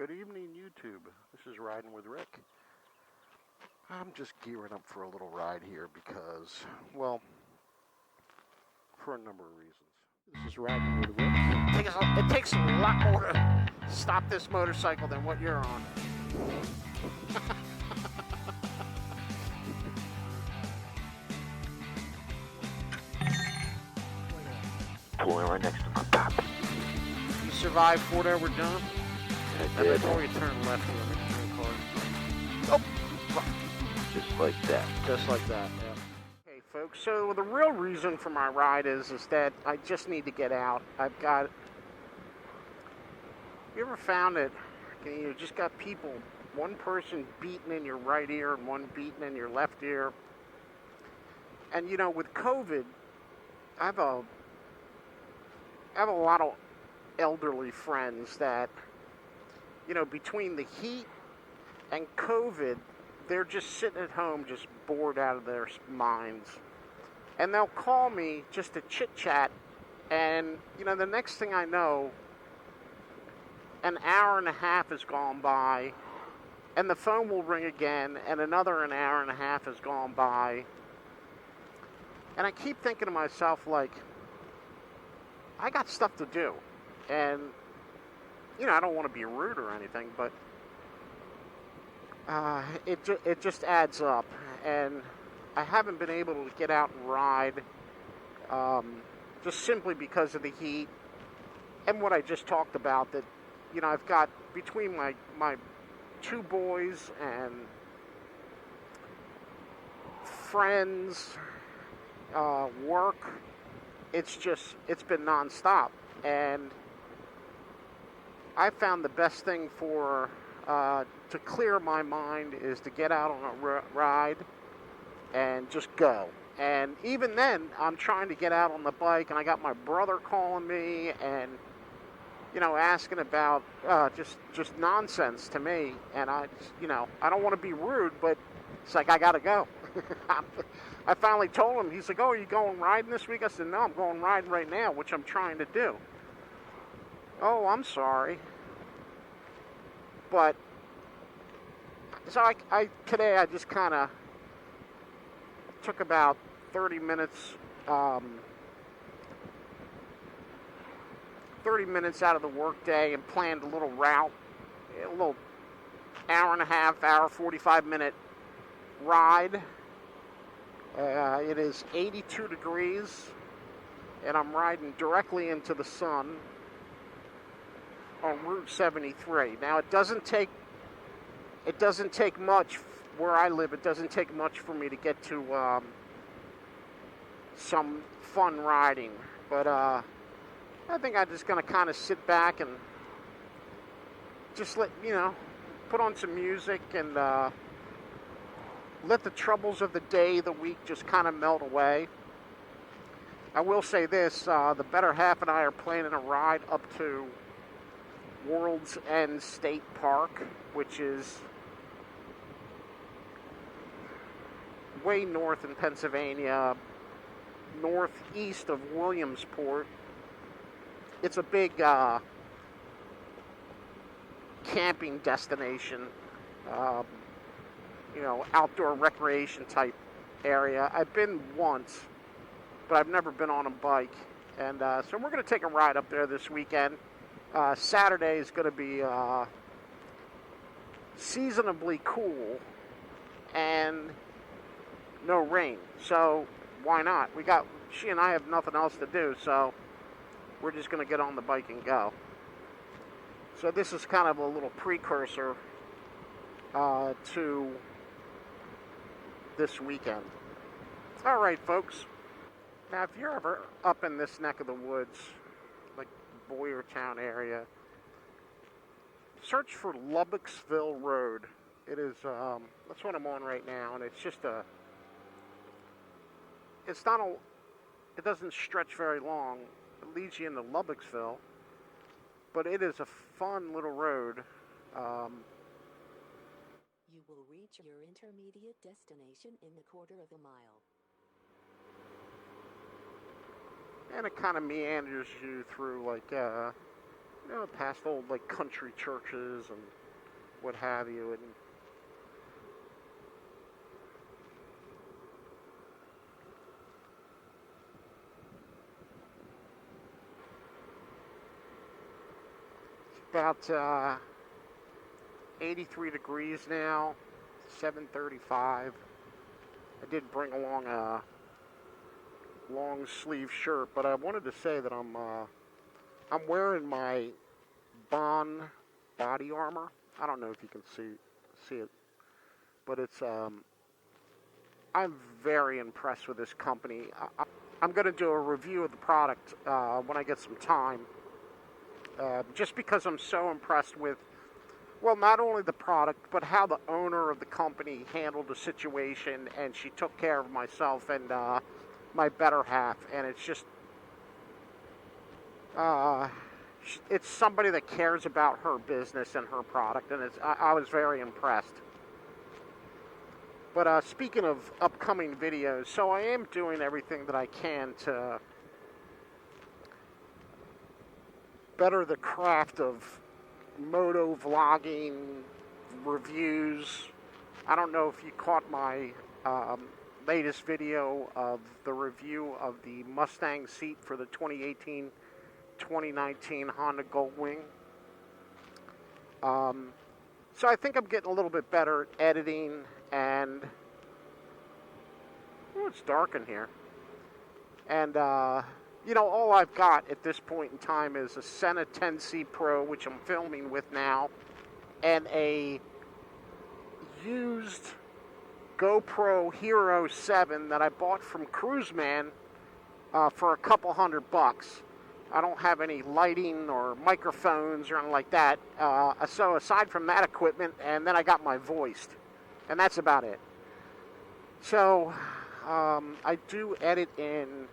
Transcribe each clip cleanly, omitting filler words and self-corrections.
Good evening, YouTube. This is Riding with Rick. I'm just gearing up for a little ride here because, well, for a number of reasons. This is Riding with Rick. It takes a lot more to stop this motorcycle than what you're on. Pulling right next to my pop. You survived Fort Edward Dome? I And did. before you turn left here, let me turn the car. Oh! Just like that. Just like that, yeah. Okay, folks, so the real reason for my ride is that I just need to get out. You ever found it, you just got people, one person beating in your right ear and one beating in your left ear. And, you know, with COVID, I have a lot of elderly friends that, you know, between the heat and COVID, they're just sitting at home just bored out of their minds. And they'll call me just to chit-chat, and, you know, the next thing I know, an hour and a half has gone by, and the phone will ring again, and another an hour and a half has gone by. And I keep thinking to myself, like, I got stuff to do. And, you know, I don't want to be rude or anything, but it just adds up. And I haven't been able to get out and ride just simply because of the heat and what I just talked about, that, you know, I've got between my two boys and friends, work, it's been nonstop. And I found the best thing to clear my mind is to get out on a ride and just go. And even then, I'm trying to get out on the bike, and I got my brother calling me and, you know, asking about just nonsense to me. And I don't want to be rude, but it's like, I gotta go. I finally told him. He's like, "Oh, are you going riding this week?" I said, "No, I'm going riding right now," which I'm trying to do. "Oh, I'm sorry." But so today I just kind of took about 30 minutes out of the workday and planned a little route, a little hour and a half, 45-minute ride. It is 82 degrees, and I'm riding directly into the sun on Route 73. Now, it doesn't take much where I live. It doesn't take much for me to get to some fun riding, but I think I'm just going to kind of sit back and just put on some music and let the troubles of the day, the week, just kind of melt away. I will say this, the better half and I are planning a ride up to World's End State Park, which is way north in Pennsylvania, northeast of Williamsport. It's a big camping destination, outdoor recreation type area. I've been once, but I've never been on a bike. And so we're going to take a ride up there this weekend. Saturday is going to be seasonably cool and no rain. So why not? She and I have nothing else to do, so we're just going to get on the bike and go. So this is kind of a little precursor to this weekend. All right, folks. Now, if you're ever up in this neck of the woods, like Boyertown area, search for Lubbocksville Road. It is, that's what I'm on right now, and it doesn't stretch very long. It leads you into Lubbocksville, but it is a fun little road. You will reach your intermediate destination in a quarter of a mile. And it kind of meanders you through, like, you know, past old like country churches and what have you, and it's about 83 degrees now, 7:35. I did bring along a long sleeve shirt, but I wanted to say that I'm wearing my Bohn Body Armor. I don't know if you can see it, but it's I'm very impressed with this company. I'm going to do a review of the product when I get some time, just because I'm so impressed with, well, not only the product, but how the owner of the company handled the situation, and she took care of myself and my better half, and it's just, it's somebody that cares about her business and her product, and I was very impressed. But speaking of upcoming videos, so I am doing everything that I can to better the craft of moto vlogging, reviews. I don't know if you caught my latest video of the review of the Mustang seat for the 2018-2019 Honda Goldwing. So I think I'm getting a little bit better at editing, and it's dark in here. And you know, all I've got at this point in time is a Senna 10C Pro, which I'm filming with now, and a used GoPro Hero 7 that I bought from Cruiseman for a couple $100. I don't have any lighting or microphones or anything like that. So aside from that equipment, and then I got my voiced, and that's about it. So I do edit in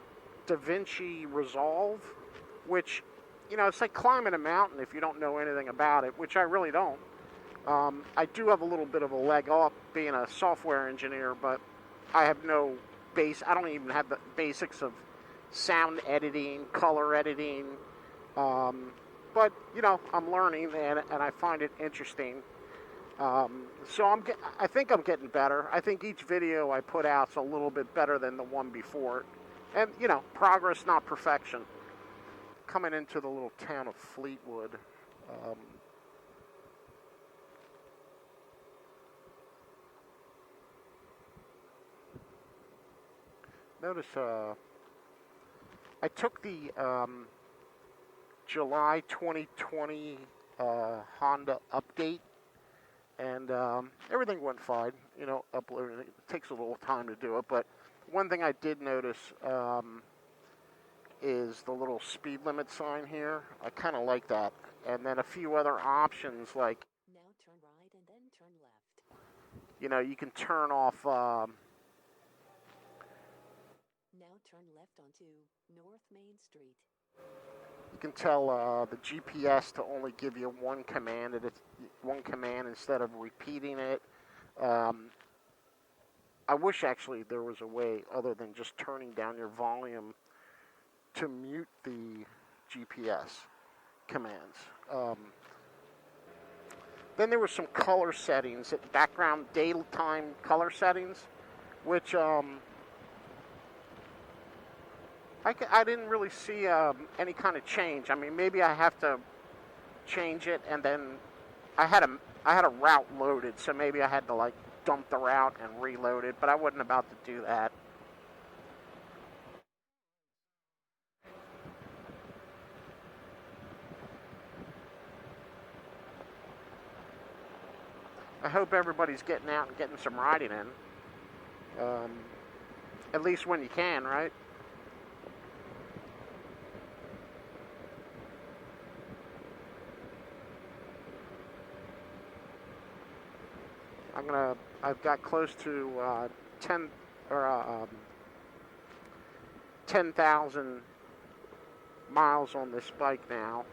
DaVinci Resolve, which, you know, it's like climbing a mountain if you don't know anything about it, which I really don't. I do have a little bit of a leg up being a software engineer, but I have no base. I don't even have the basics of sound editing, color editing. But, you know, I'm learning, and I find it interesting. So I think I'm getting better. I think each video I put out's a little bit better than the one before it. And, you know, progress, not perfection. Coming into the little town of Fleetwood. Notice I took the July 2020 Honda update, and everything went fine. You know, uploading it takes a little time to do it, but one thing I did notice is the little speed limit sign here. I kind of like that, and then a few other options like, Now turn right and then turn left. you know, you can turn off. Now turn left onto North Main Street. You can tell the GPS to only give you one command, and it's one command instead of repeating it. I wish actually there was a way other than just turning down your volume to mute the GPS commands. Then there were some color settings, background daytime color settings, which I didn't really see any kind of change. I mean, maybe I have to change it, and then I had a route loaded, so maybe I had to like dump the route and reload it, but I wasn't about to do that. I hope everybody's getting out and getting some riding in. At least when you can, right? I've got close to 10,000 miles on this bike now.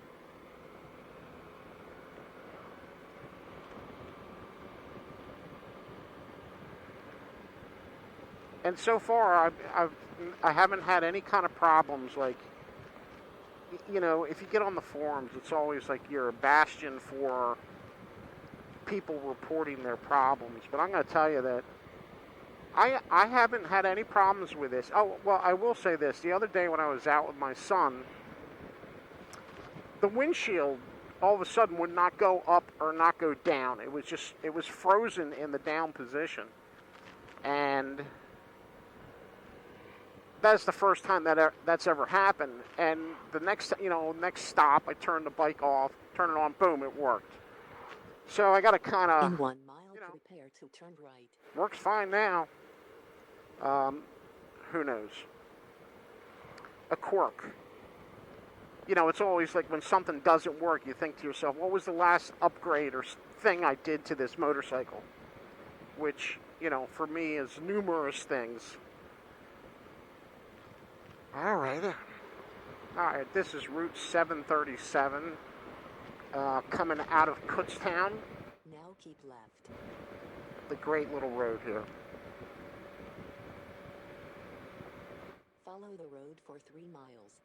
And so far, I haven't had any kind of problems like you know, if you get on the forums, it's always like you're a bastion for people reporting their problems. But I'm going to tell you that I haven't had any problems with this. Oh, well, I will say this. The other day when I was out with my son, the windshield all of a sudden would not go up or not go down. It was frozen in the down position. And that's the first time that's ever happened. And the next stop, I turned the bike off, turn it on, boom, it worked. So I got to kind of, In 1 mile, prepare to turn right. Works fine now. Who knows? A quirk. You know, it's always like when something doesn't work, you think to yourself, what was the last upgrade or thing I did to this motorcycle? Which, you know, for me is numerous things. All right, this is Route 737, coming out of Kutztown. Now keep left. The great little road here. Follow the road for 3 miles.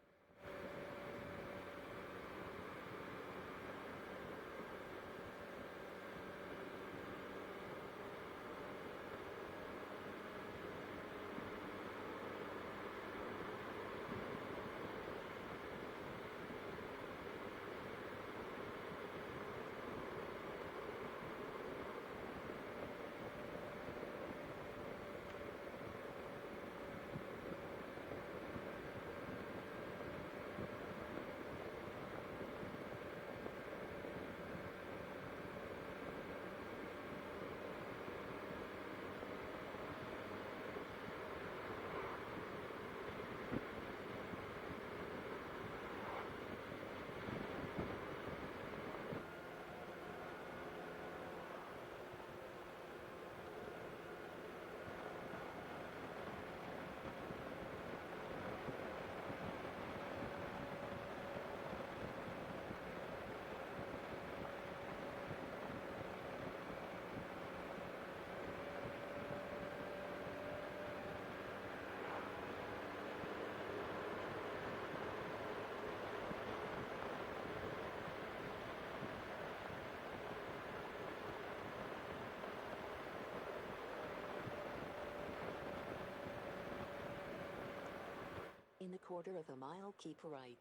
In a quarter of a mile, keep right.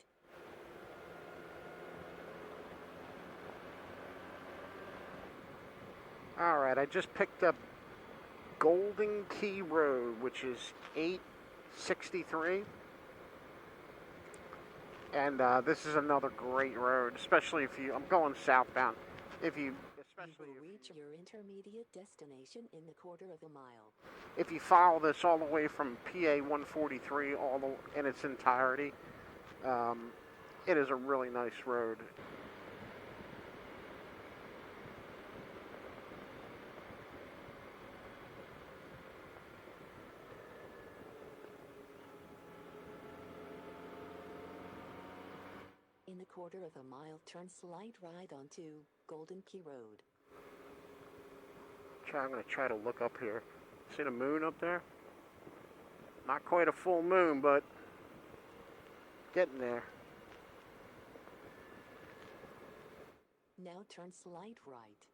All right, I just picked up Goldwing Road, which is 863. And this is another great road, especially if I'm going southbound. You will reach your intermediate destination in a quarter of a mile. If you follow this all the way from PA 143 in its entirety, it is a really nice road. In a quarter of a mile, turn slight right onto Golden Key Road. I'm going to try to look up here. See the moon up there? Not quite a full moon, but getting there. Now turn slight right.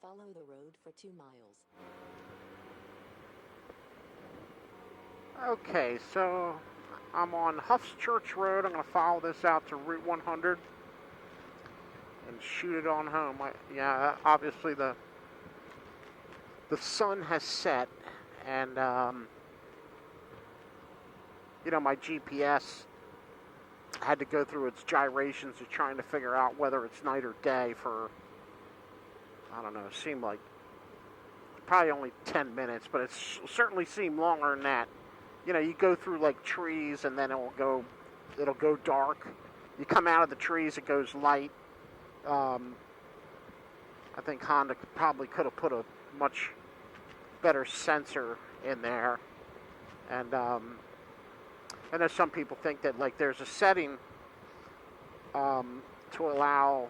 Follow the road for 2 miles. Okay, so I'm on Huffs Church Road. I'm going to follow this out to Route 100 and shoot it on home. Obviously the sun has set, and my GPS had to go through its gyrations of trying to figure out whether it's night or day for, I don't know, it seemed like probably only 10 minutes, but it certainly seemed longer than that. You go through like trees, and then it'll go dark. You come out of the trees, it goes light. I think Honda probably could have put a much better sensor in there. And I know some people think that like there's a setting to allow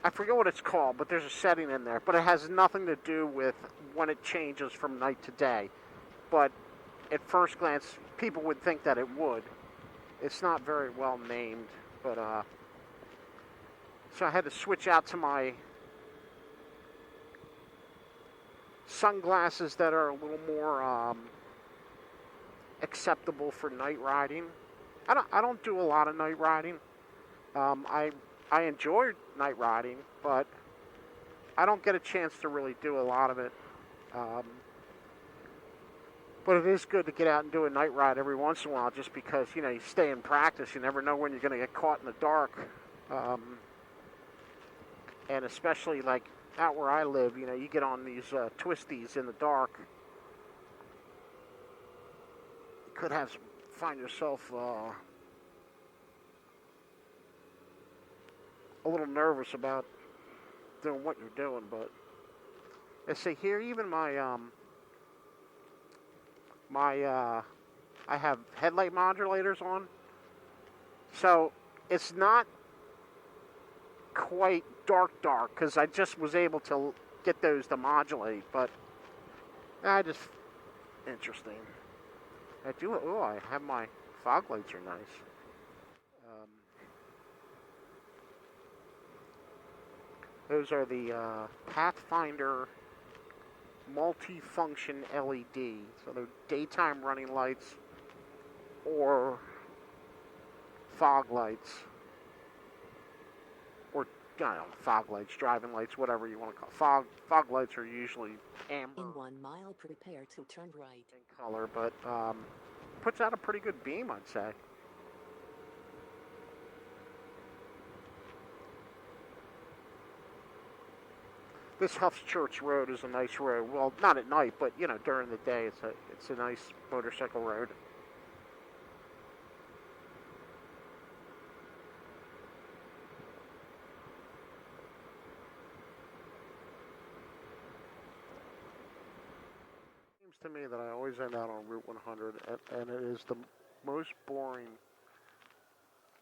I forget what it's called, but there's a setting in there. But it has nothing to do with when it changes from night to day. But at first glance, people would think that it would. It's not very well named, but so I had to switch out to my sunglasses that are a little more acceptable for night riding. I don't do a lot of night riding. I enjoy night riding, but I don't get a chance to really do a lot of it. But it is good to get out and do a night ride every once in a while, just because, you know, you stay in practice. You never know when you're going to get caught in the dark. And especially, like, out where I live, you know, you get on these twisties in the dark. You could find yourself a little nervous about doing what you're doing, but let's see here, even my I have headlight modulators on, so it's not quite dark because I just was able to get those to modulate, but interesting. I have my fog lights are nice. Those are the Pathfinder multi-function LED. So they're daytime running lights or fog lights. Or, I don't know, fog lights, driving lights, whatever you want to call it. Fog lights are usually amber. In 1 mile, prepare to turn right. In color, but puts out a pretty good beam, I'd say. This Huffs Church Road is a nice road. Well, not at night, but, you know, during the day, it's a nice motorcycle road. Seems to me that I always end out on Route 100, and it is the most boring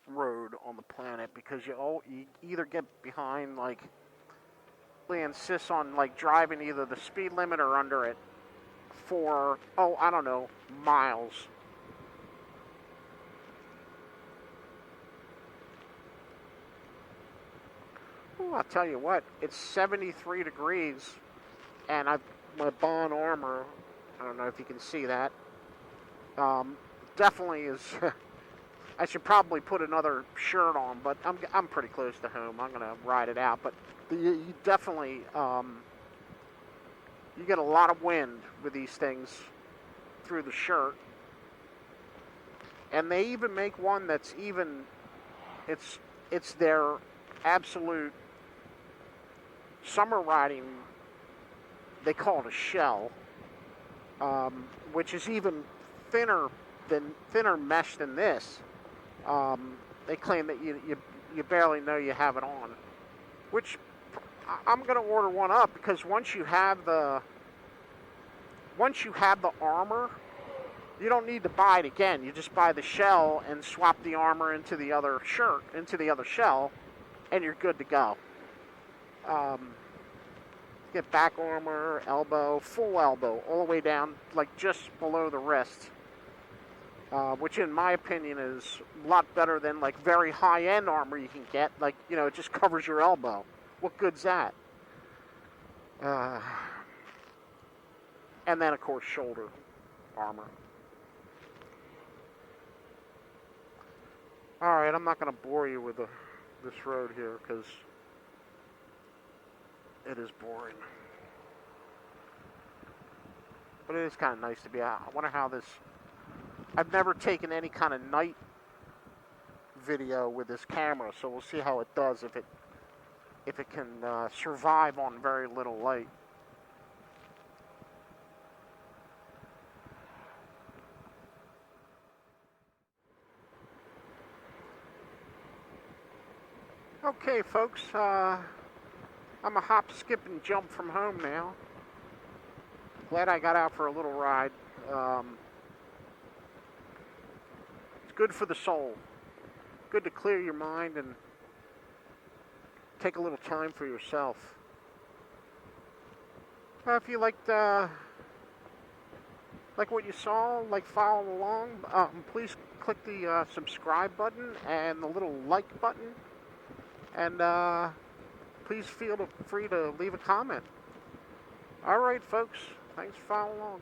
road on the planet, because you either get behind, like, they insist on, like, driving either the speed limit or under it for, I don't know, miles. Ooh, I'll tell you what, it's 73 degrees, and my Bohn Armor, I don't know if you can see that, definitely is, I should probably put another shirt on, but I'm pretty close to home. I'm going to ride it out, but you definitely, you get a lot of wind with these things through the shirt. And they even make one that's even, it's their absolute summer riding, they call it a shell, which is even thinner mesh than this. They claim that you barely know you have it on, which I'm going to order one up, because once you have the armor, you don't need to buy it again. You just buy the shell and swap the armor into the other shell, and you're good to go. Get back armor, elbow, full elbow, all the way down, like just below the wrist. Which in my opinion is a lot better than, like, very high-end armor you can get. Like, you know, it just covers your elbow. What good's that? And then, of course, shoulder armor. Alright, I'm not going to bore you with this road here, because it is boring. But it is kind of nice to be out. I wonder how this... I've never taken any kind of night video with this camera, so we'll see how it does, if it can survive on very little light. Okay, folks, I'm a hop, skip, and jump from home now. Glad I got out for a little ride. Good for the soul. Good to clear your mind and take a little time for yourself. If you liked like what you saw, like follow along, please click the subscribe button and the little like button. And please feel free to leave a comment. All right, folks. Thanks for following along.